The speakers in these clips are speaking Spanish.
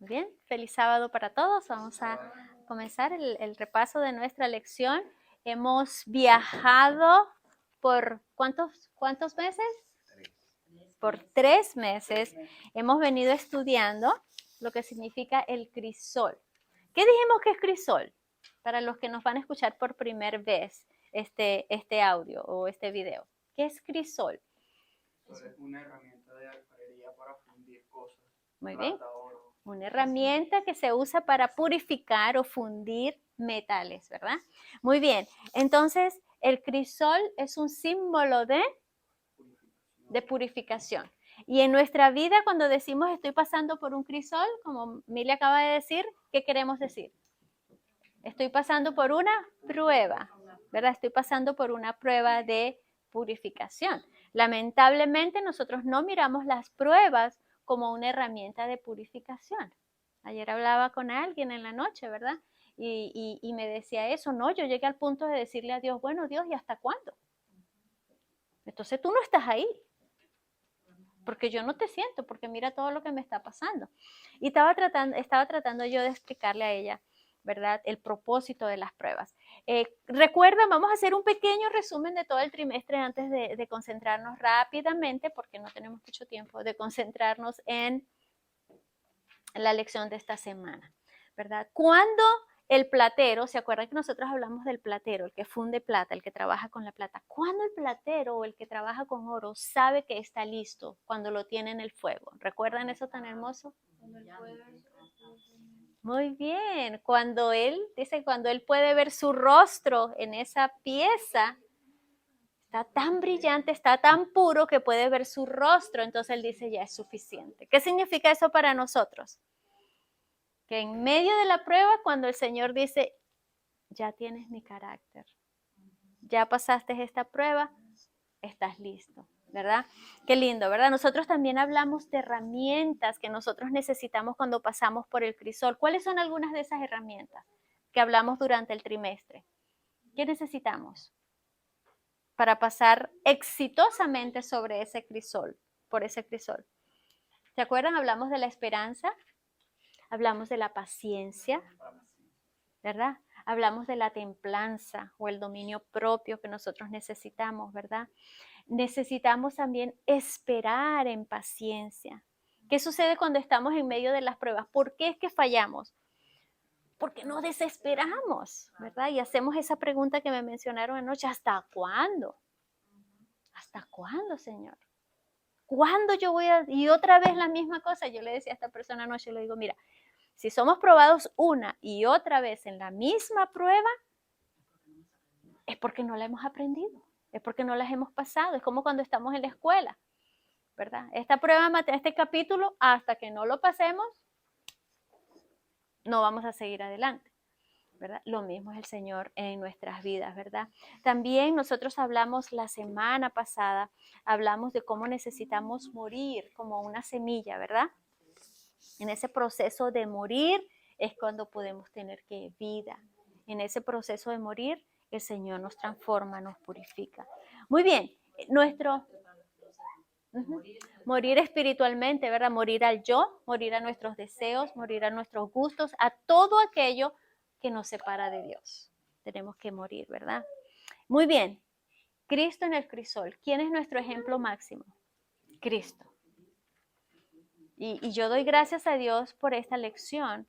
Muy bien, feliz sábado para todos. Vamos a comenzar el repaso de nuestra lección. Hemos viajado por ¿cuántos meses? Por 3 meses. Hemos venido estudiando lo que significa el crisol. ¿Qué dijimos que es crisol? Para los que nos van a escuchar por primera vez este audio o este video. ¿Qué es crisol? Es una herramienta de alfarería para fundir cosas. Muy bien. Plata, oro. Una herramienta que se usa para purificar o fundir metales, ¿verdad? Muy bien. Entonces, el crisol es un símbolo de purificación. Y en nuestra vida, cuando decimos estoy pasando por un crisol, como Mili acaba de decir, ¿qué queremos decir? Estoy pasando por una prueba, ¿verdad? Estoy pasando por una prueba de purificación. Lamentablemente, nosotros no miramos las pruebas como una herramienta de purificación. Ayer hablaba con alguien en la noche, ¿verdad? Y me decía eso, no, yo llegué al punto de decirle a Dios, bueno, Dios, ¿y hasta cuándo? Entonces tú no estás ahí, porque yo no te siento, porque mira todo lo que me está pasando. Y estaba tratando yo de explicarle a ella, ¿verdad? El propósito de las pruebas. Recuerda, vamos a hacer un pequeño resumen de todo el trimestre antes de concentrarnos rápidamente, porque no tenemos mucho tiempo, de concentrarnos en la lección de esta semana, ¿verdad? Cuando el platero, ¿se acuerdan que nosotros hablamos del platero, el que funde plata, el que trabaja con la plata? ¿Cuándo el platero o el que trabaja con oro sabe que está listo? Cuando lo tiene en el fuego. ¿Recuerdan eso tan hermoso? Muy bien, cuando él puede ver su rostro en esa pieza, está tan brillante, está tan puro que puede ver su rostro, entonces él dice ya es suficiente. ¿Qué significa eso para nosotros? Que en medio de la prueba, cuando el Señor dice, ya tienes mi carácter, ya pasaste esta prueba, estás listo, ¿verdad? Qué lindo, ¿verdad? Nosotros también hablamos de herramientas que nosotros necesitamos cuando pasamos por el crisol. ¿Cuáles son algunas de esas herramientas que hablamos durante el trimestre? ¿Qué necesitamos para pasar exitosamente sobre ese crisol, por ese crisol? ¿Se acuerdan? Hablamos de la esperanza, hablamos de la paciencia, ¿verdad? Hablamos de la templanza o el dominio propio que nosotros necesitamos, ¿verdad? Necesitamos también esperar en paciencia. ¿Qué sucede cuando estamos en medio de las pruebas? ¿Por qué es que fallamos? Porque no desesperamos, ¿verdad? Y hacemos esa pregunta que me mencionaron anoche, ¿hasta cuándo? ¿Hasta cuándo, Señor? ¿Cuándo yo voy a...? Y otra vez la misma cosa, yo le decía a esta persona anoche, le digo, mira, si somos probados una y otra vez en la misma prueba, es porque no la hemos aprendido, es porque no las hemos pasado, es como cuando estamos en la escuela, ¿verdad? Esta prueba, este capítulo, hasta que no lo pasemos, no vamos a seguir adelante, ¿verdad? Lo mismo es el Señor en nuestras vidas, ¿verdad? También nosotros hablamos la semana pasada, hablamos de cómo necesitamos morir como una semilla, ¿verdad? En ese proceso de morir es cuando podemos tener vida. En ese proceso de morir, el Señor nos transforma, nos purifica. Muy bien, nuestro... Morir espiritualmente, ¿verdad? Morir al yo, morir a nuestros deseos, morir a nuestros gustos, a todo aquello que nos separa de Dios. Tenemos que morir, ¿verdad? Muy bien. Cristo en el crisol. ¿Quién es nuestro ejemplo máximo? Cristo. Y yo doy gracias a Dios por esta lección,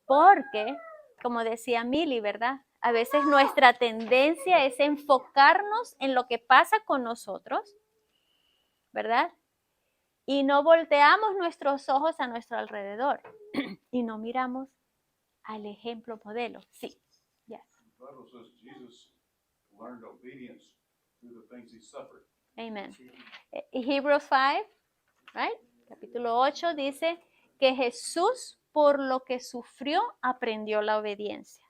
porque, como decía Mili, ¿verdad? A veces nuestra tendencia es enfocarnos en lo que pasa con nosotros, ¿verdad? Y no volteamos nuestros ojos a nuestro alrededor y no miramos al ejemplo modelo. Sí. Yes. Amen. Hebrews 5, right? Capítulo 8 dice que Jesús, por lo que sufrió, aprendió la obediencia.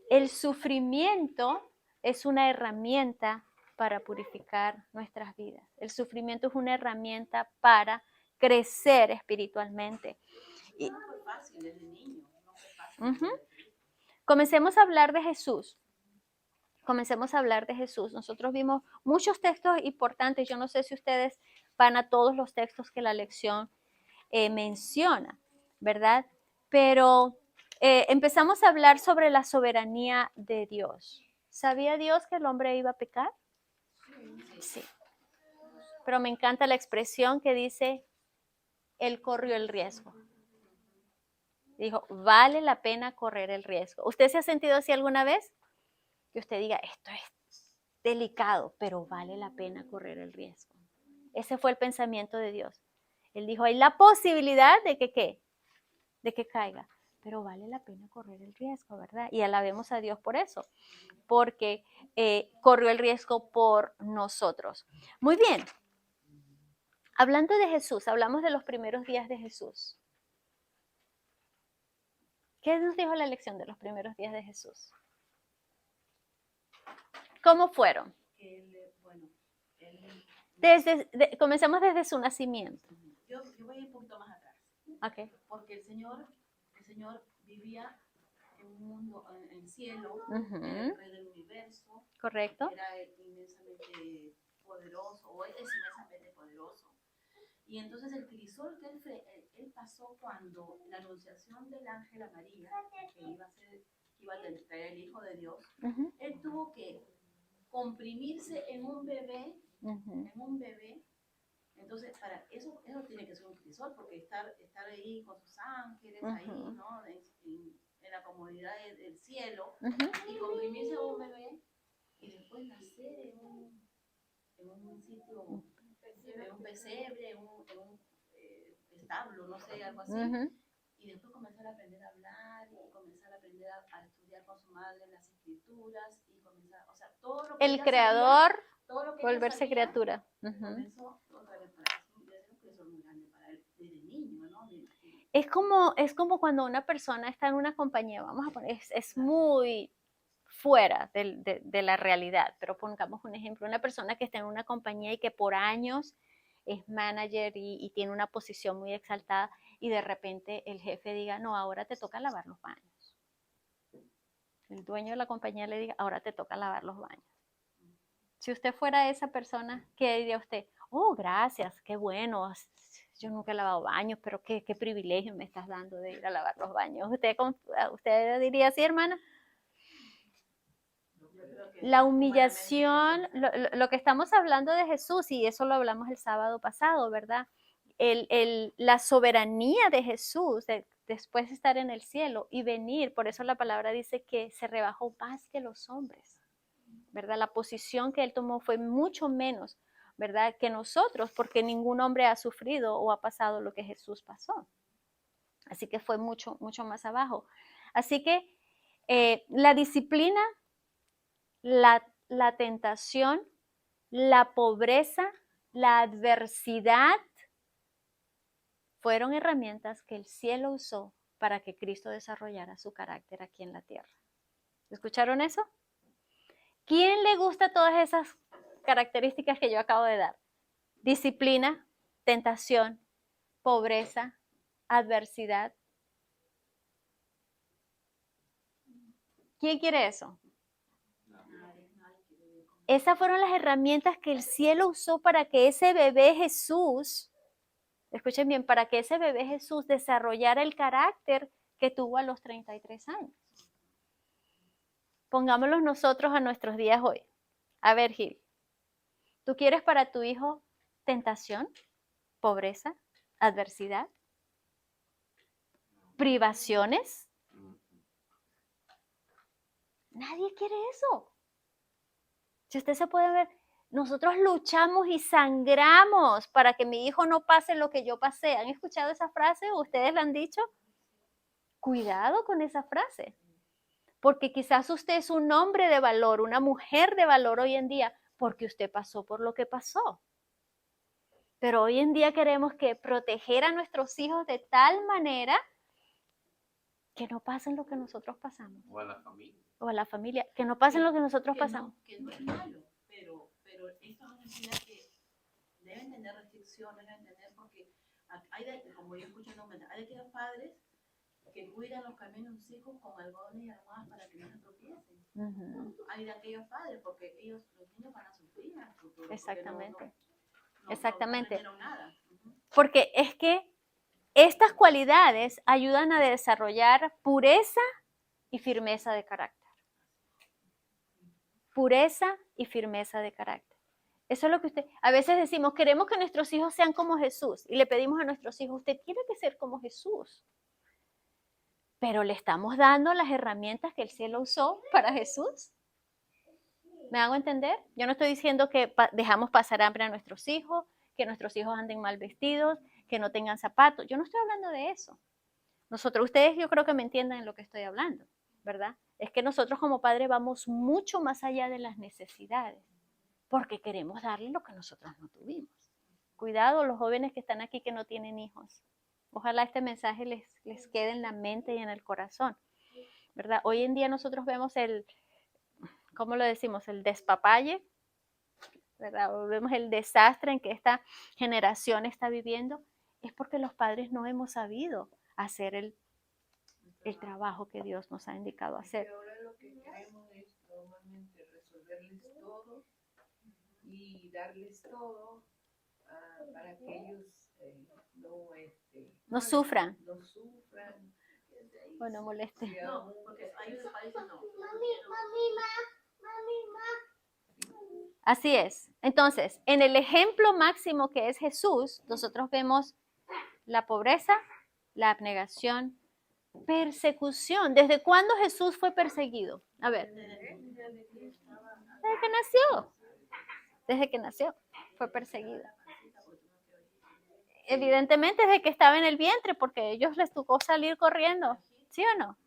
El sufrimiento es una herramienta para purificar nuestras vidas. El sufrimiento es una herramienta para crecer espiritualmente. Y, comencemos a hablar de Jesús. Comencemos a hablar de Jesús. Nosotros vimos muchos textos importantes. Yo no sé si ustedes van a todos los textos que la lección menciona, ¿verdad? Pero empezamos a hablar sobre la soberanía de Dios. ¿Sabía Dios que el hombre iba a pecar? Sí. Pero me encanta la expresión que dice, él corrió el riesgo. Dijo, vale la pena correr el riesgo. ¿Usted se ha sentido así alguna vez? Que usted diga, esto es delicado, pero vale la pena correr el riesgo. Ese fue el pensamiento de Dios. Él dijo, hay la posibilidad de que, ¿qué? De que caiga, pero vale la pena correr el riesgo, ¿verdad? Y alabemos a Dios por eso, porque corrió el riesgo por nosotros. Muy bien. Hablando de Jesús, hablamos de los primeros días de Jesús. ¿Qué nos dijo la lección de los primeros días de Jesús? ¿Cómo fueron? Comenzamos desde su nacimiento. Yo voy un poquito más atrás. Okay. Porque el Señor vivía en un mundo, en el cielo, Uh-huh. era el rey del universo. Correcto. Era inmensamente poderoso, o es inmensamente poderoso. Y entonces el crisol que él pasó cuando la anunciación del ángel a María, que iba a traer el Hijo de Dios, Uh-huh. él tuvo que comprimirse en un bebé, Entonces, para eso tiene que ser un crisol, porque estar ahí con sus ángeles, uh-huh, ahí, ¿no? En la comodidad del cielo, uh-huh, y comprimirse en un bebé, y después nacer en un sitio, en un pesebre, en un establo, no sé, algo así, uh-huh, y después comenzar a aprender a hablar, y comenzar a aprender a estudiar con su madre las escrituras, y comenzar, o sea, todo lo que el creador sabía, todo lo que volverse sabía, criatura. Uh-huh. Comenzó otra vez para eso muy grande para él desde niño, ¿no? Es como cuando una persona está en una compañía, vamos a poner, es muy fuera de la realidad, pero pongamos un ejemplo, una persona que está en una compañía y que por años es manager y tiene una posición muy exaltada y de repente el jefe diga, no, ahora te toca lavar los baños. El dueño de la compañía le diga, ahora te toca lavar los baños. Si usted fuera esa persona, ¿qué diría usted? Oh, gracias, qué bueno, yo nunca he lavado baños, pero qué privilegio me estás dando de ir a lavar los baños. ¿Usted diría así, hermana? La humillación, lo que estamos hablando de Jesús, y eso lo hablamos el sábado pasado, ¿verdad? La soberanía de Jesús, después de estar en el cielo y venir, por eso la palabra dice que se rebajó más que los hombres, ¿verdad? La posición que él tomó fue mucho menos, ¿verdad? Que nosotros, porque ningún hombre ha sufrido o ha pasado lo que Jesús pasó. Así que fue mucho, mucho más abajo. Así que la disciplina, la tentación, la pobreza, la adversidad, fueron herramientas que el cielo usó para que Cristo desarrollara su carácter aquí en la tierra. ¿Escucharon eso? ¿Quién le gusta todas esas características que yo acabo de dar? Disciplina, tentación, pobreza, adversidad. ¿Quién quiere eso? Esas fueron las herramientas que el cielo usó para que ese bebé Jesús, escuchen bien, para que ese bebé Jesús desarrollara el carácter que tuvo a los 33 años. Pongámoslos nosotros a nuestros días hoy. A ver, Gil, ¿tú quieres para tu hijo tentación, pobreza, adversidad, privaciones? Nadie quiere eso. Si usted se puede ver, nosotros luchamos y sangramos para que mi hijo no pase lo que yo pasé. ¿Han escuchado esa frase? ¿Ustedes la han dicho? Cuidado con esa frase, porque quizás usted es un hombre de valor, una mujer de valor hoy en día, porque usted pasó por lo que pasó. Pero hoy en día queremos que proteger a nuestros hijos de tal manera que no pasen lo que nosotros pasamos. O a la familia. O a la familia, que no pasen lo que nosotros pasamos. Que no es malo, pero esto no significa que deben tener restricciones, deben tener, porque como yo escucho, hay aquellos padres que cuidan los caminos de sus hijos con algodones y almohadas para que no se tropiecen. Uh-huh. Hay de aquellos padres, porque los niños van a sufrir en el futuro. Exactamente. No Exactamente. nada. Uh-huh. Porque es que estas cualidades ayudan a desarrollar pureza y firmeza de carácter. Pureza y firmeza de carácter. Eso es lo que a veces decimos, queremos que nuestros hijos sean como Jesús y le pedimos a nuestros hijos, usted tiene que ser como Jesús. Pero le estamos dando las herramientas que el cielo usó para Jesús. ¿Me hago entender? Yo no estoy diciendo que dejamos pasar hambre a nuestros hijos, que nuestros hijos anden mal vestidos, que no tengan zapatos. Yo no estoy hablando de eso. Ustedes yo creo que me entiendan en lo que estoy hablando, ¿verdad? Es que nosotros como padres vamos mucho más allá de las necesidades, porque queremos darle lo que nosotros no tuvimos. Cuidado los jóvenes que están aquí que no tienen hijos. Ojalá este mensaje les quede en la mente y en el corazón, ¿verdad? Hoy en día nosotros vemos ¿cómo lo decimos? El despapalle, ¿verdad? Vemos el desastre en que esta generación está viviendo. Es porque los padres no hemos sabido hacer el trabajo que Dios nos ha indicado hacer. Ahora lo que queremos es normalmente resolverles todo y darles todo para que ellos no sufran. No sufran. O no molesten. No, porque hay unos países no. Así es. Entonces, en el ejemplo máximo que es Jesús, nosotros vemos la pobreza, la abnegación, persecución. ¿Desde cuándo Jesús fue perseguido? A ver. Desde que nació. Desde que nació fue perseguido. Evidentemente desde que estaba en el vientre, porque a ellos les tocó salir corriendo. ¿Sí o no?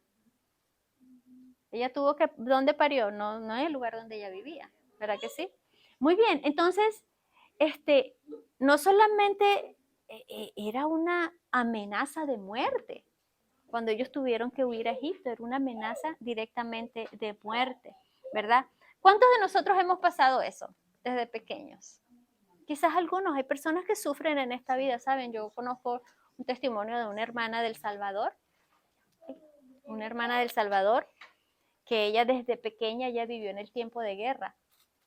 Ella tuvo que, ¿dónde parió? No en el lugar donde ella vivía, ¿verdad que sí? Muy bien, entonces, no solamente era una amenaza de muerte, cuando ellos tuvieron que huir a Egipto, era una amenaza directamente de muerte, ¿verdad? ¿Cuántos de nosotros hemos pasado eso desde pequeños? Quizás algunos, hay personas que sufren en esta vida, ¿saben? Yo conozco un testimonio de una hermana del Salvador, que ella desde pequeña ya vivió en el tiempo de guerra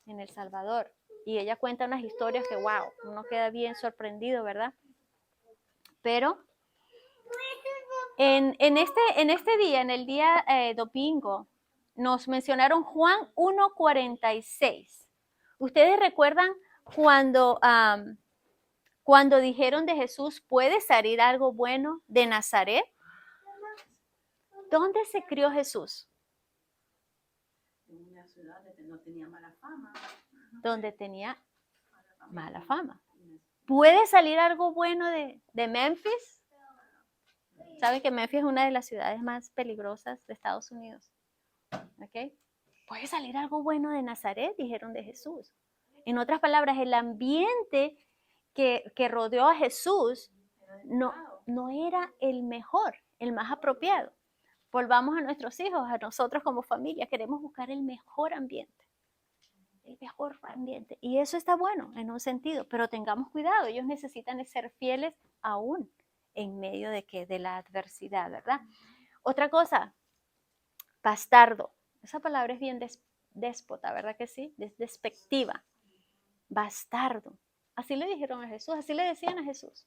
en El Salvador. Y ella cuenta unas historias que, wow, uno queda bien sorprendido, ¿verdad? Pero en este día, en el día domingo, nos mencionaron Juan 1:46. ¿Ustedes recuerdan cuando dijeron de Jesús, ¿puede salir algo bueno de Nazaret? ¿Dónde se crió Jesús? En una ciudad que no tenía mala fama. Donde tenía mala fama. ¿Puede salir algo bueno de Memphis? ¿Saben que Memphis es una de las ciudades más peligrosas de Estados Unidos? ¿Okay? ¿Puede salir algo bueno de Nazaret? Dijeron de Jesús. En otras palabras, el ambiente que rodeó a Jesús no era el mejor, el más apropiado. Volvamos a nuestros hijos, a nosotros como familia, queremos buscar el mejor ambiente. El mejor ambiente. Y eso está bueno en un sentido, pero tengamos cuidado, ellos necesitan ser fieles aún en medio de la adversidad, ¿verdad? Otra cosa, bastardo. Esa palabra es bien déspota, ¿verdad que sí? Despectiva. Bastardo. Así le dijeron a Jesús, así le decían a Jesús.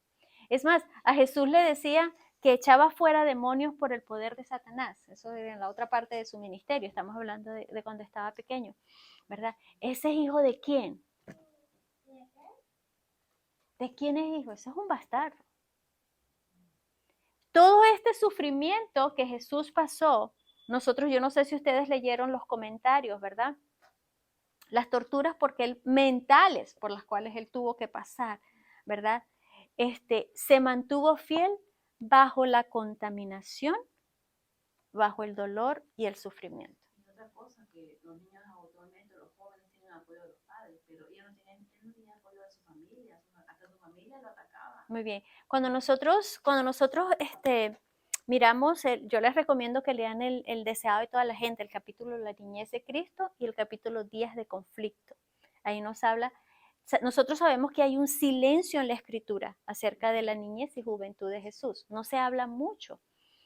Es más, a Jesús le decía que echaba fuera demonios por el poder de Satanás. Eso era en la otra parte de su ministerio. Estamos hablando de cuando estaba pequeño, ¿verdad? ¿Ese es hijo de quién? ¿De quién es hijo? Ese es un bastardo. Todo este sufrimiento que Jesús pasó, yo no sé si ustedes leyeron los comentarios, ¿verdad? Las torturas mentales por las cuales él tuvo que pasar, ¿verdad? Se mantuvo fiel bajo la contaminación, bajo el dolor y el sufrimiento. Y otra cosa, que los niños actualmente, los jóvenes tienen apoyo de los padres, pero ellos no tienen apoyo de su familia, hasta su familia lo atacaba. Muy bien. Cuando nosotros miramos, yo les recomiendo que lean el Deseado de toda la gente, el capítulo La niñez de Cristo y el capítulo Días de conflicto. Ahí nos habla. Nosotros sabemos que hay un silencio en la Escritura acerca de la niñez y juventud de Jesús. No se habla mucho,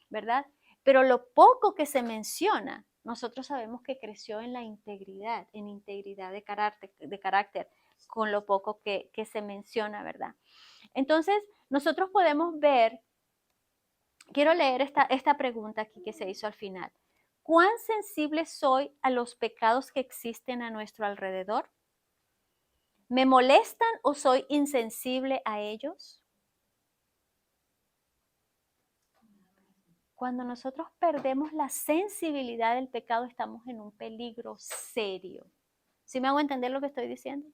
¿verdad? Pero lo poco que se menciona, nosotros sabemos que creció en la integridad, de carácter, con lo poco que se menciona, ¿verdad? Entonces, nosotros podemos ver quiero leer esta pregunta aquí que se hizo al final. ¿Cuán sensible soy a los pecados que existen a nuestro alrededor? ¿Me molestan o soy insensible a ellos? Cuando nosotros perdemos la sensibilidad del pecado, estamos en un peligro serio. ¿Sí me hago entender lo que estoy diciendo?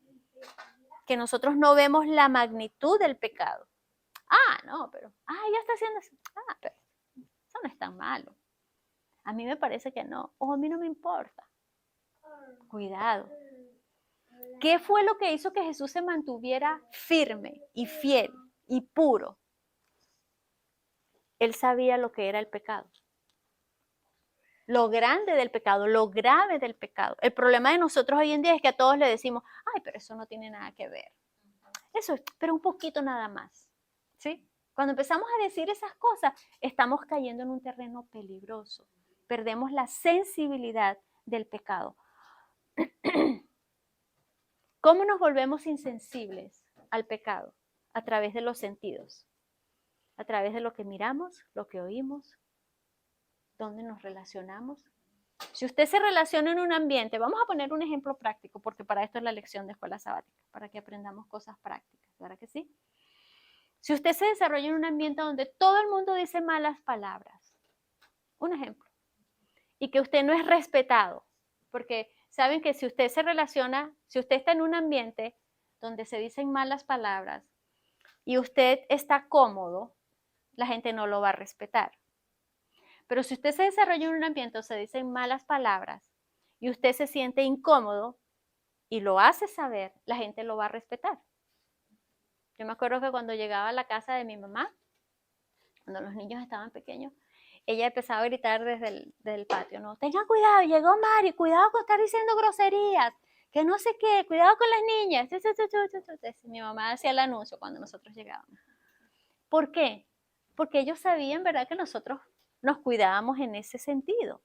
Que nosotros no vemos la magnitud del pecado. No, pero, ya está haciendo eso. Pero eso no es tan malo. A mí me parece que no. O a mí no me importa. Cuidado. ¿Qué fue lo que hizo que Jesús se mantuviera firme y fiel y puro? Él sabía lo que era el pecado. Lo grande del pecado, lo grave del pecado. El problema de nosotros hoy en día es que a todos le decimos, pero eso no tiene nada que ver. Eso es, pero un poquito nada más. ¿Sí? Cuando empezamos a decir esas cosas, estamos cayendo en un terreno peligroso. Perdemos la sensibilidad del pecado. ¿Cómo nos volvemos insensibles al pecado? A través de los sentidos. A través de lo que miramos, lo que oímos, dónde nos relacionamos. Si usted se relaciona en un ambiente, vamos a poner un ejemplo práctico, porque para esto es la lección de escuela sabática, para que aprendamos cosas prácticas, ¿verdad que sí? Si usted se desarrolla en un ambiente donde todo el mundo dice malas palabras, un ejemplo, y que usted no es respetado, porque saben que si usted se relaciona, si usted está en un ambiente donde se dicen malas palabras y usted está cómodo, la gente no lo va a respetar. Pero si usted se desarrolla en un ambiente donde se dicen malas palabras y usted se siente incómodo y lo hace saber, la gente lo va a respetar. Yo me acuerdo que cuando llegaba a la casa de mi mamá, cuando los niños estaban pequeños, ella empezaba a gritar desde el patio, ¿no? Tengan cuidado, llegó Mari, cuidado con estar diciendo groserías, que no sé qué, cuidado con las niñas. Mi mamá hacía el anuncio cuando nosotros llegábamos. ¿Por qué? Porque ellos sabían, ¿verdad?, que nosotros nos cuidábamos en ese sentido,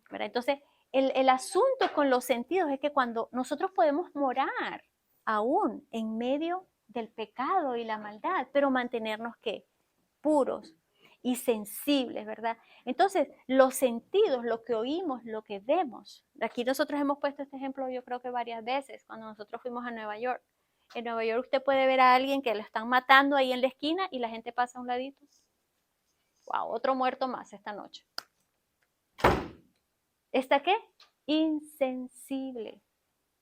¿verdad? Entonces, el asunto con los sentidos es que cuando nosotros podemos morar aún en medio del pecado y la maldad, pero mantenernos, ¿qué? Puros y sensibles, ¿verdad? Entonces, los sentidos, lo que oímos, lo que vemos. Aquí nosotros hemos puesto este ejemplo yo creo que varias veces cuando nosotros fuimos a Nueva York. En Nueva York usted puede ver a alguien que lo están matando ahí en la esquina y la gente pasa a un ladito. Wow, otro muerto más esta noche. ¿Está qué? Insensible.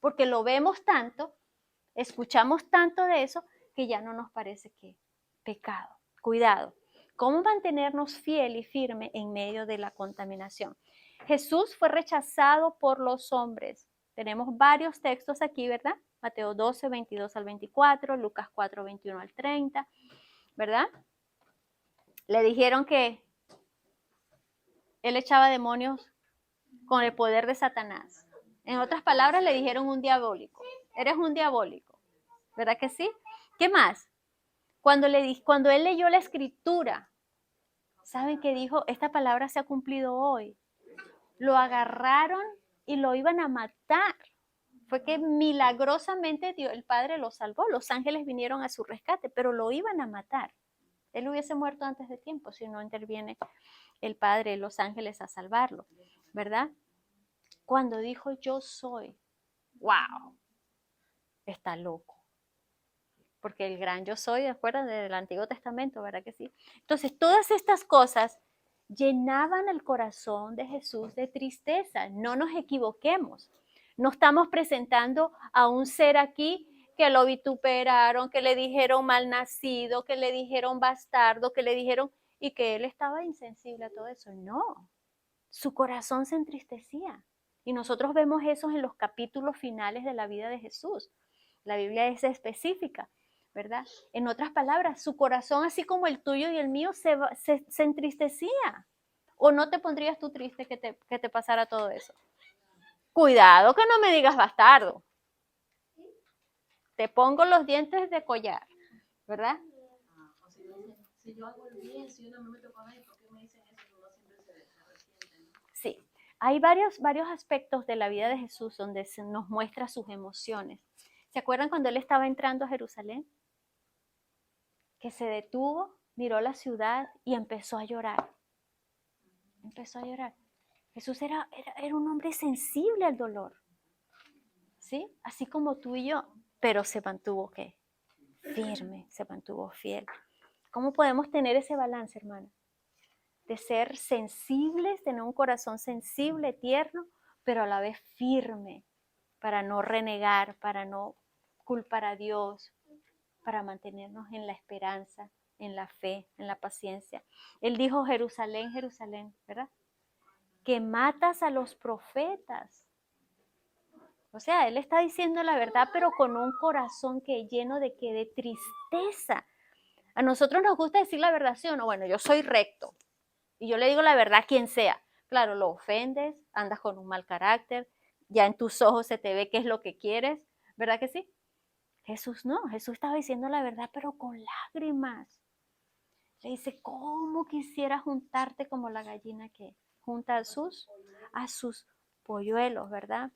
Porque lo vemos tanto, escuchamos tanto de eso, que ya no nos parece que pecado. Cuidado. ¿Cómo mantenernos fiel y firme en medio de la contaminación? Jesús fue rechazado por los hombres. Tenemos varios textos aquí, ¿verdad? Mateo 12, 22 al 24, Lucas 4, 21 al 30, ¿verdad? Le dijeron que él echaba demonios con el poder de Satanás. En otras palabras, le dijeron un diabólico. Eres un diabólico. ¿Verdad que sí? ¿Qué más? Cuando él leyó la escritura, ¿saben qué dijo? Esta palabra se ha cumplido hoy. Lo agarraron y lo iban a matar. Fue que milagrosamente Dios, el Padre lo salvó. Los ángeles vinieron a su rescate, pero lo iban a matar. Él hubiese muerto antes de tiempo si no interviene el Padre, los ángeles a salvarlo, ¿verdad? Cuando dijo yo soy, wow, está loco. Porque el gran yo soy, ¿de acuerdo? Del Antiguo Testamento, ¿verdad que sí? Entonces, todas estas cosas llenaban el corazón de Jesús de tristeza. No nos equivoquemos. No estamos presentando a un ser aquí que lo vituperaron, que le dijeron malnacido, que le dijeron bastardo, que le dijeron y que él estaba insensible a todo eso. No, su corazón se entristecía. Y nosotros vemos eso en los capítulos finales de la vida de Jesús. La Biblia es específica, ¿verdad? En otras palabras, su corazón, así como el tuyo y el mío, se entristecía. ¿O no te pondrías tú triste que te pasara todo eso? Cuidado que no me digas bastardo. Te pongo los dientes de collar, ¿verdad? O si yo hago el bien, si yo no me meto con él, ¿por qué me dicen eso? Uno siempre se resiente, ¿no? Sí, hay varios aspectos de la vida de Jesús donde se nos muestra sus emociones. ¿Se acuerdan cuando él estaba entrando a Jerusalén? Que se detuvo, miró la ciudad y empezó a llorar. Empezó a llorar. Jesús era un hombre sensible al dolor, ¿sí? Así como tú y yo, pero se mantuvo, ¿qué? Firme, se mantuvo fiel. ¿Cómo podemos tener ese balance, hermana? De ser sensibles, tener un corazón sensible, tierno, pero a la vez firme, para no renegar, para no culpar a Dios, para mantenernos en la esperanza, en la fe, en la paciencia. Él dijo, Jerusalén, Jerusalén, ¿verdad? Que matas a los profetas. O sea, él está diciendo la verdad, pero con un corazón que lleno de qué, de tristeza. A nosotros nos gusta decir la verdad, ¿sí o no? Bueno, yo soy recto y yo le digo la verdad a quien sea. Claro, lo ofendes, andas con un mal carácter, ya en tus ojos se te ve qué es lo que quieres, ¿verdad que sí? Jesús no, Jesús estaba diciendo la verdad, pero con lágrimas. Le dice, ¿cómo quisiera juntarte como la gallina que junta a sus polluelos, ¿verdad?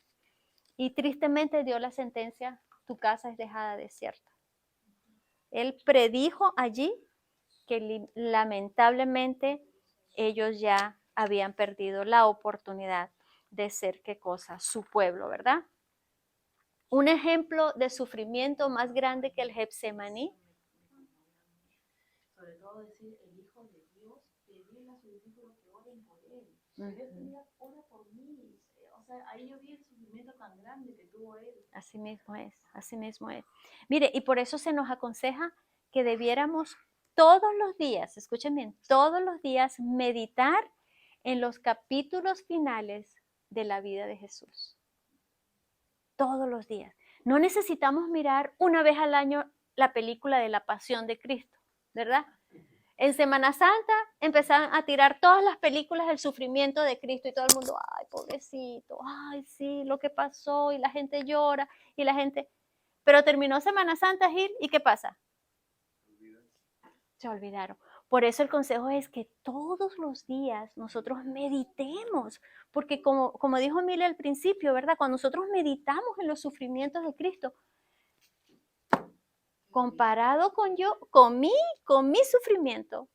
Y tristemente dio la sentencia, tu casa es dejada desierta. Él predijo allí que lamentablemente ellos ya habían perdido la oportunidad de ser, ¿qué cosa? Su pueblo, ¿verdad? Un ejemplo de sufrimiento más grande que el Getsemaní. Sobre todo decir, el Hijo de Dios, pedirle a sus discípulos que oren por él. Ora por mí. O sea, ahí yo vi el sufrimiento tan grande que tuvo él. Así mismo es, así mismo es. Mire, y por eso se nos aconseja que debiéramos todos los días, escuchen bien, todos los días meditar en los capítulos finales de la vida de Jesús. Todos los días. No necesitamos mirar una vez al año la película de la Pasión de Cristo, ¿verdad? En Semana Santa empezaron a tirar todas las películas del sufrimiento de Cristo y todo el mundo, ay, pobrecito, ay, sí, lo que pasó, y la gente llora, y la gente... Pero terminó Semana Santa, Gil, ¿y qué pasa? Se olvidaron. Por eso el consejo es que todos los días nosotros meditemos, porque como dijo Emilia al principio, ¿verdad? Cuando nosotros meditamos en los sufrimientos de Cristo, comparado con mi sufrimiento,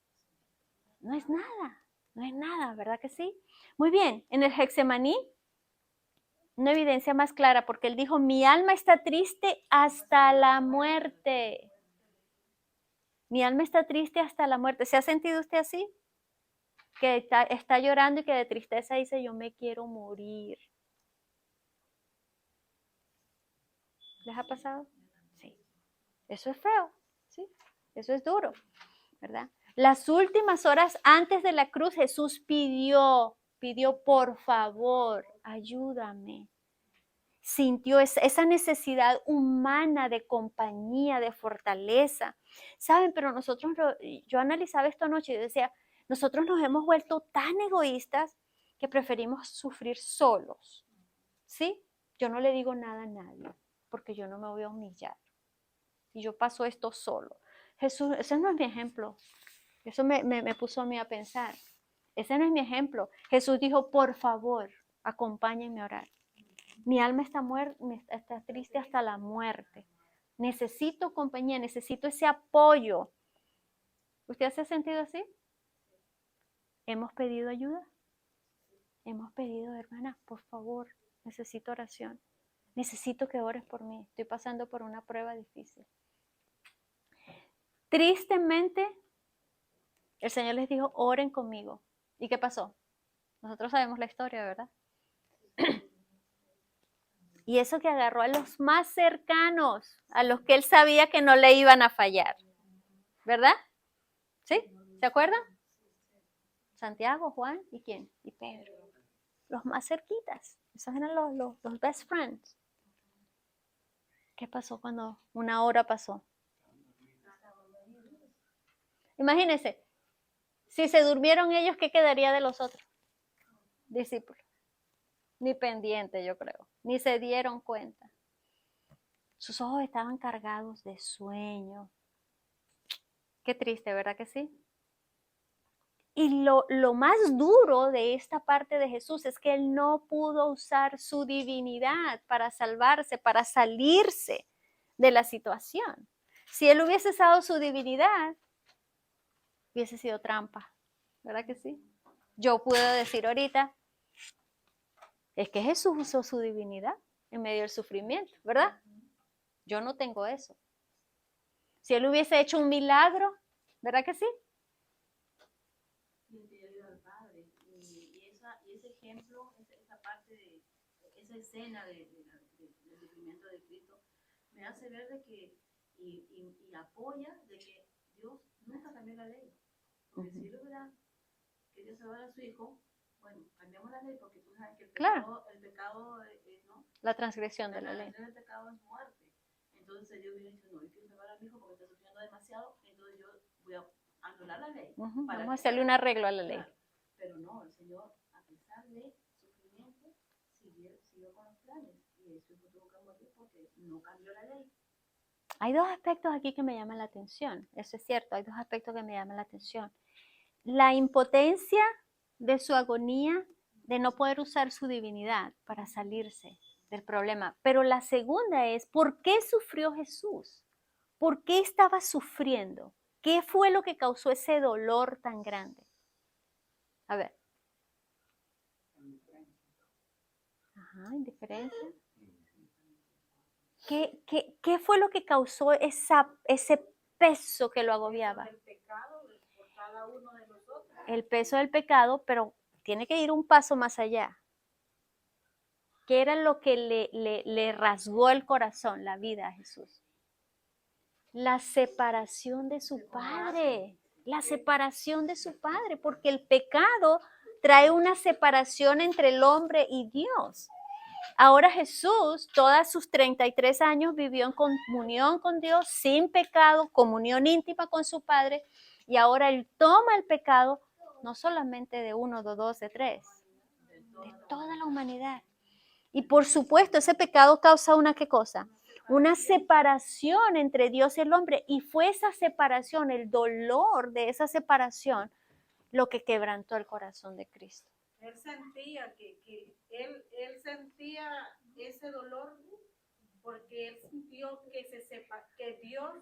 no es nada, ¿verdad que sí? Muy bien, en el Getsemaní, una evidencia más clara, porque él dijo, mi alma está triste hasta la muerte. Mi alma está triste hasta la muerte. ¿Se ha sentido usted así? Que está llorando y que de tristeza dice, yo me quiero morir. ¿Les ha pasado? Sí. Eso es feo, ¿sí? Eso es duro, ¿verdad? Las últimas horas antes de la cruz, Jesús pidió, por favor, ayúdame. Sintió esa necesidad humana de compañía, de fortaleza. ¿Saben? Pero nosotros, yo analizaba esto anoche y decía, nosotros nos hemos vuelto tan egoístas que preferimos sufrir solos, ¿sí? Yo no le digo nada a nadie porque yo no me voy a humillar. Y yo paso esto solo. Jesús, ese no es mi ejemplo. Eso me puso a mí a pensar. Ese no es mi ejemplo. Jesús dijo, por favor, acompáñenme a orar. Mi alma está triste hasta la muerte. Necesito compañía, necesito ese apoyo. ¿Usted se ha sentido así? ¿Hemos pedido ayuda? Hemos pedido, hermana, por favor, necesito oración. Necesito que ores por mí. Estoy pasando por una prueba difícil. Tristemente, el Señor les dijo, oren conmigo. ¿Y qué pasó? Nosotros sabemos la historia, ¿verdad? Y eso que agarró a los más cercanos, a los que él sabía que no le iban a fallar. ¿Verdad? ¿Sí? ¿Se acuerdan? Santiago, Juan y ¿quién? Y Pedro. Los más cerquitas. Esos eran los best friends. ¿Qué pasó cuando una hora pasó? Imagínense, si se durmieron ellos, ¿qué quedaría de los otros discípulos? Ni pendiente, yo creo. Ni se dieron cuenta. Sus ojos estaban cargados de sueño. Qué triste, ¿verdad que sí? Y lo más duro de esta parte de Jesús es que él no pudo usar su divinidad para salvarse, para salirse de la situación. Si él hubiese usado su divinidad, hubiese sido trampa, ¿verdad que sí? Yo puedo decir ahorita, es que Jesús usó su divinidad en medio del sufrimiento, ¿verdad? Yo no tengo eso. Si él hubiese hecho un milagro, ¿verdad que sí? Y al Padre. Y ese ejemplo, esa parte de esa escena del sufrimiento de Cristo, me hace ver de que, y apoya de que Dios nunca cambió la ley. Porque si él hubiera querido salvar a su hijo, bueno, cambiamos la ley porque tú sabes que el pecado ¿no? La transgresión de la ley. El pecado es muerte. Entonces Dios viene diciendo, no, yo quiero salvar a mi hijo porque está sufriendo demasiado, entonces yo voy a anular la ley. Vamos a hacerle un arreglo a la ley. Claro. Pero no, el Señor, a pesar de sufrimiento, siguió con los planes. Y su hijo tuvo que morir porque no cambió la ley. Hay dos aspectos aquí que me llaman la atención. Eso es cierto, hay dos aspectos que me llaman la atención. La impotencia de su agonía de no poder usar su divinidad para salirse del problema. Pero la segunda es, ¿por qué sufrió Jesús? ¿Por qué estaba sufriendo? ¿Qué fue lo que causó ese dolor tan grande? A ver. Ajá, indiferencia. ¿Qué fue lo que causó ese peso que lo agobiaba? El pecado por cada uno de nosotros. El peso del pecado, pero tiene que ir un paso más allá. ¿Qué era lo que le rasgó el corazón, la vida a Jesús? La separación de su Padre. La separación de su Padre, porque el pecado trae una separación entre el hombre y Dios. Ahora Jesús, todos sus 33 años, vivió en comunión con Dios, sin pecado, comunión íntima con su Padre, y ahora Él toma el pecado, no solamente de uno, de dos, de tres, de toda la humanidad. Y por supuesto, ese pecado causa una ¿qué cosa? Una separación entre Dios y el hombre, y fue esa separación, el dolor de esa separación, lo que quebrantó el corazón de Cristo. Él sentía él sentía ese dolor porque él sintió que Dios,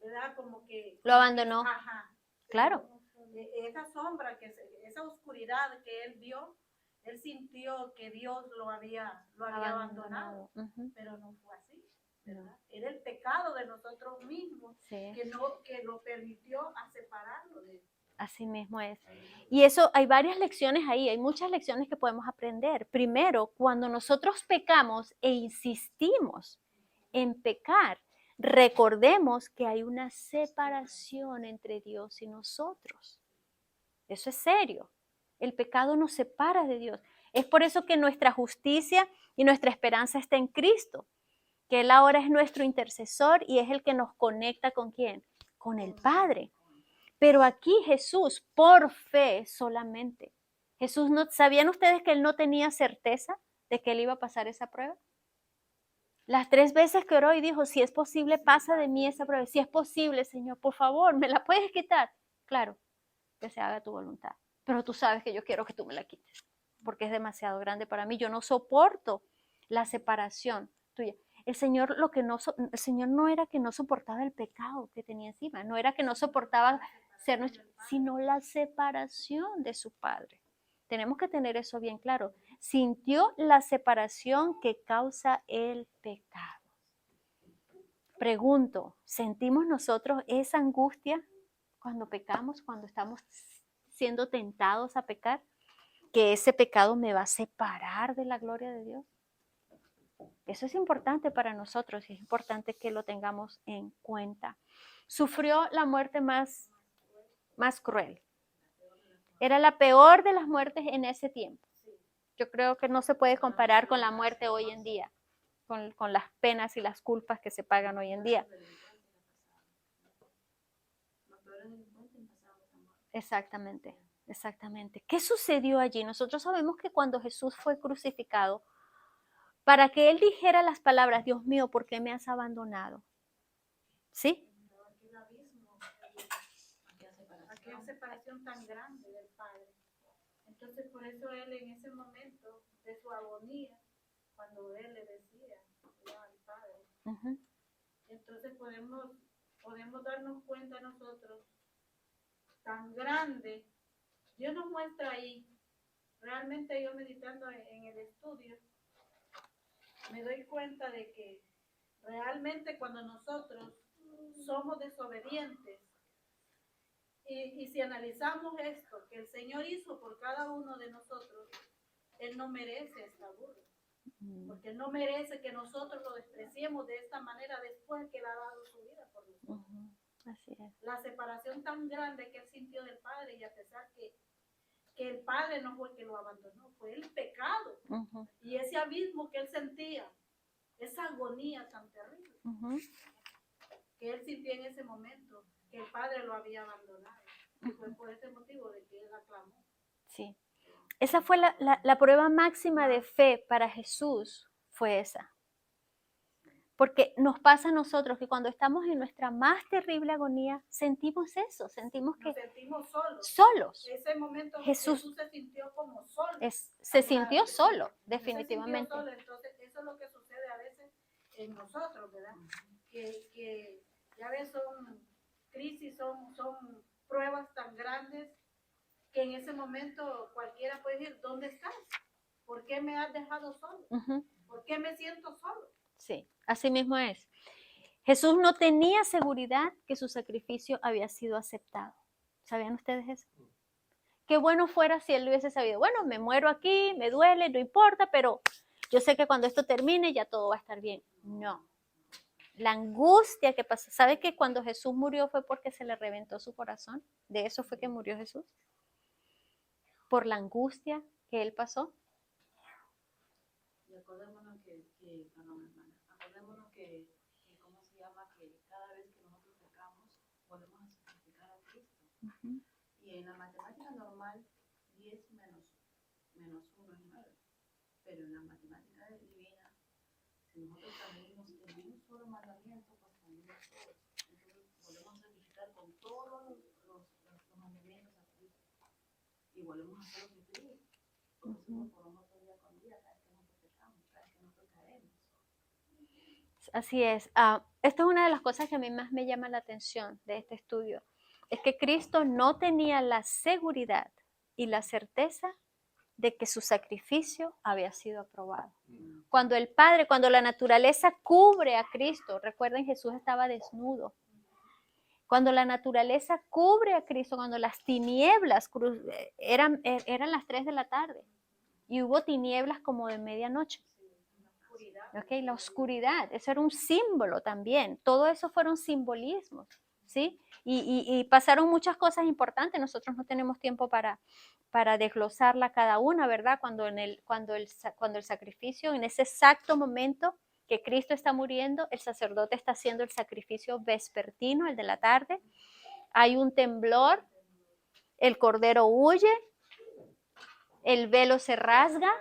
¿verdad? Como que lo abandonó. Ajá. Claro. Esa sombra, esa oscuridad que él vio, él sintió que Dios lo había abandonado. Pero no fue así, ¿verdad? No. Era el pecado de nosotros mismos, sí, que lo permitió a separarlo de él. Así mismo es. Y eso, hay varias lecciones ahí, hay muchas lecciones que podemos aprender. Primero, cuando nosotros pecamos e insistimos en pecar, recordemos que hay una separación entre Dios y nosotros. Eso es serio. El pecado nos separa de Dios. Es por eso que nuestra justicia y nuestra esperanza está en Cristo, que Él ahora es nuestro intercesor y es el que nos conecta ¿con quién? Con el Padre. Pero aquí Jesús, por fe solamente. Jesús no, ¿sabían ustedes que Él no tenía certeza de que Él iba a pasar esa prueba? Las 3 veces que oró y dijo, si es posible, pasa de mí esa prueba. Si es posible, Señor, por favor, ¿me la puedes quitar? Claro, que se haga tu voluntad. Pero tú sabes que yo quiero que tú me la quites, porque es demasiado grande para mí. Yo no soporto la separación tuya. El Señor no era que no soportaba el pecado que tenía encima, no era que no soportaba ser nuestro, sino la separación de su Padre. Tenemos que tener eso bien claro. Sintió la separación que causa el pecado. Pregunto, ¿sentimos nosotros esa angustia cuando pecamos, cuando estamos siendo tentados a pecar? ¿Que ese pecado me va a separar de la gloria de Dios? Eso es importante para nosotros y es importante que lo tengamos en cuenta. Sufrió la muerte más cruel. Era la peor de las muertes en ese tiempo. Yo creo que no se puede comparar con la muerte hoy en día, con las penas y las culpas que se pagan hoy en día. Exactamente, exactamente. ¿Qué sucedió allí? Nosotros sabemos que cuando Jesús fue crucificado, para que Él dijera las palabras, Dios mío, ¿por qué me has abandonado? ¿Sí? Aquella separación tan grande del Padre. Entonces, por eso Él en ese momento de su agonía, cuando Él le decía al Padre, entonces podemos darnos cuenta nosotros tan grande. Dios nos muestra ahí. Realmente yo meditando en el estudio, me doy cuenta de que realmente cuando nosotros somos desobedientes, y si analizamos esto que el Señor hizo por cada uno de nosotros, Él no merece esta burla. Porque Él no merece que nosotros lo despreciemos de esta manera después que Él ha dado su vida por nosotros. Así es. La separación tan grande que Él sintió del Padre, y a pesar que el Padre no fue el que lo abandonó, fue el pecado. Y ese abismo que Él sentía, esa agonía tan terrible que Él sintió en ese momento, que el Padre lo había abandonado. Y fue por ese motivo de que Él aclamó. Sí. Esa fue la prueba máxima de fe para Jesús, fue esa. Porque nos pasa a nosotros que cuando estamos en nuestra más terrible agonía, sentimos eso, sentimos que... Nos sentimos solos. Solos. Ese momento Jesús se sintió como solo. Se sintió solo, definitivamente. Se sintió solo. Entonces, eso es lo que sucede a veces en nosotros, ¿verdad? Que ya ves, son crisis, son pruebas tan grandes que en ese momento cualquiera puede decir, ¿dónde estás? ¿Por qué me has dejado solo? ¿Por qué me siento solo? Sí, así mismo es. Jesús no tenía seguridad que su sacrificio había sido aceptado. ¿Sabían ustedes eso? Qué bueno fuera si él hubiese sabido, bueno, me muero aquí, me duele, no importa, pero yo sé que cuando esto termine ya todo va a estar bien. No. La angustia que pasó, ¿sabe que cuando Jesús murió fue porque se le reventó su corazón? ¿De eso fue que murió Jesús? Por la angustia que él pasó. Y acordémonos que ¿cómo se llama? Que cada vez que nosotros pecamos, volvemos a sacrificar a Cristo. Y en la matemática normal, 10 menos 1 es 9. Pero en la matemática divina, si nosotros también en un solo mandamiento, pues también todos. Entonces volvemos a sacrificar con todos los mandamientos a Cristo. Y volvemos a hacerlo sufrir. Porque somos por nosotros día con día, cada vez que nosotros pecamos, cada vez que nosotros caemos. Así es. Esto es una de las cosas que a mí más me llama la atención de este estudio. Es que Cristo no tenía la seguridad y la certeza de que su sacrificio había sido aprobado. Cuando el Padre, cuando la naturaleza cubre a Cristo, recuerden, Jesús estaba desnudo. Cuando la naturaleza cubre a Cristo, cuando las tinieblas eran las 3 de la tarde y hubo tinieblas como de medianoche. Okay, la oscuridad, eso era un símbolo también. Todo eso fueron simbolismos, ¿sí? Y pasaron muchas cosas importantes. Nosotros no tenemos tiempo para desglosarla cada una, ¿verdad? Cuando el sacrificio, en ese exacto momento que Cristo está muriendo, el sacerdote está haciendo el sacrificio vespertino, el de la tarde. Hay un temblor, el cordero huye, el velo se rasga,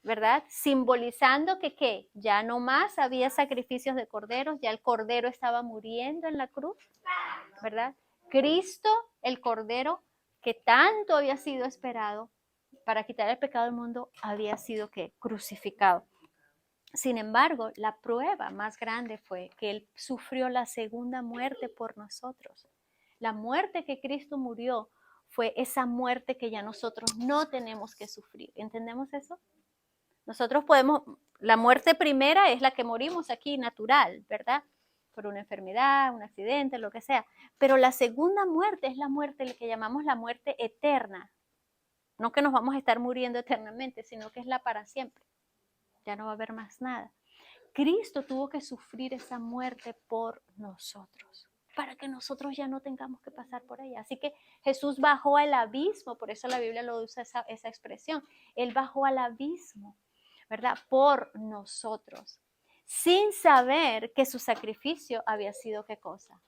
¿verdad? Simbolizando que ya no más había sacrificios de corderos, ya el cordero estaba muriendo en la cruz, ¿verdad? Cristo, el cordero que tanto había sido esperado para quitar el pecado del mundo, había sido crucificado. Sin embargo, la prueba más grande fue que Él sufrió la segunda muerte por nosotros. La muerte que Cristo murió fue esa muerte que ya nosotros no tenemos que sufrir. ¿Entendemos eso? Nosotros podemos, la muerte primera es la que morimos aquí natural, ¿verdad? Por una enfermedad, un accidente, lo que sea. Pero la segunda muerte es la muerte que llamamos la muerte eterna. No que nos vamos a estar muriendo eternamente, sino que es la para siempre. Ya no va a haber más nada. Cristo tuvo que sufrir esa muerte por nosotros, para que nosotros ya no tengamos que pasar por ella. Así que Jesús bajó al abismo, por eso la Biblia lo usa esa expresión. Él bajó al abismo, ¿verdad? Por nosotros, sin saber que su sacrificio había sido, ¿qué cosa?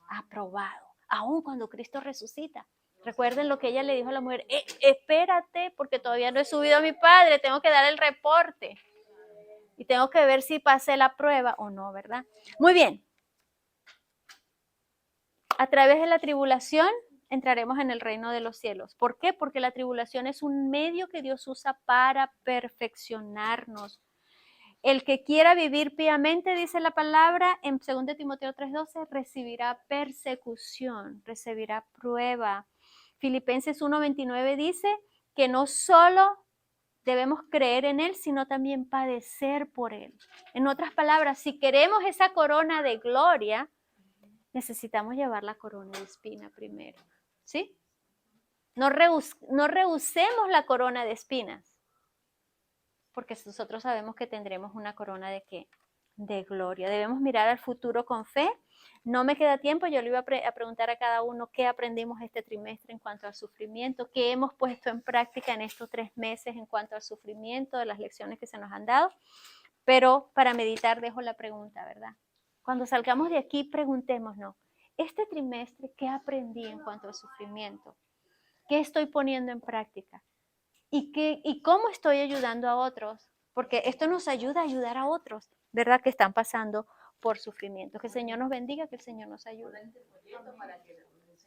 Aprobado. Aún cuando Cristo resucita. Recuerden lo que ella le dijo a la mujer, espérate porque todavía no he subido a mi Padre, tengo que dar el reporte. Y tengo que ver si pasé la prueba o no, ¿verdad? Muy bien. A través de la tribulación entraremos en el reino de los cielos. ¿Por qué? Porque la tribulación es un medio que Dios usa para perfeccionarnos. El que quiera vivir piamente, dice la palabra en 2 Timoteo 3:12, recibirá persecución, recibirá prueba, Filipenses 1:29 dice que no solo debemos creer en Él, sino también padecer por Él. En otras palabras, si queremos esa corona de gloria, necesitamos llevar la corona de espina primero, ¿sí? No rehusemos la corona de espinas, porque nosotros sabemos que tendremos una corona de ¿qué? De gloria. Debemos mirar al futuro con fe. No me queda tiempo, yo le iba a preguntar a cada uno qué aprendimos este trimestre en cuanto al sufrimiento, qué hemos puesto en práctica en estos 3 meses en cuanto al sufrimiento, de las lecciones que se nos han dado. Pero para meditar dejo la pregunta, ¿verdad? Cuando salgamos de aquí, preguntémonos, este trimestre, ¿qué aprendí en cuanto al sufrimiento? ¿Qué estoy poniendo en práctica? ¿Y cómo estoy ayudando a otros? Porque esto nos ayuda a ayudar a otros, ¿verdad? Que están pasando por sufrimiento. Que el Señor nos bendiga, que el Señor nos ayude. Para que